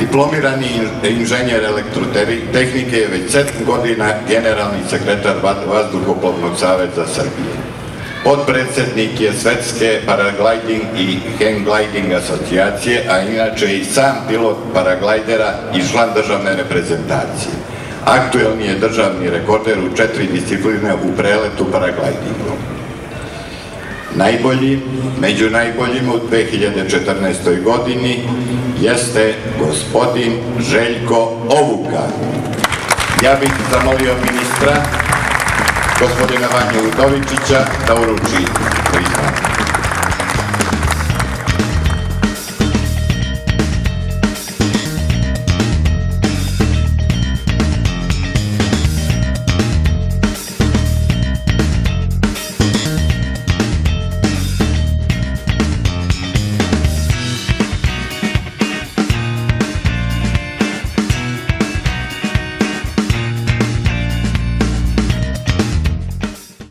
Diplomirani inženjer elektrotehnike je već 7 godina generalni sekretar Vazduhoplovnog saveza Srbije. Podpredsednik je Svetske paragliding i hang-gliding asocijacije, a inače i sam pilot paraglajdera i član državne reprezentacije. Aktuelni je državni rekorder u 4 discipline u preletu paraglidingu. Najbolji, među najboljima u 2014. godini jeste gospodin Željko Ovuka. Ja bih zamolio ministra, gospodina Vanju Udovičića, da uruči priznanje.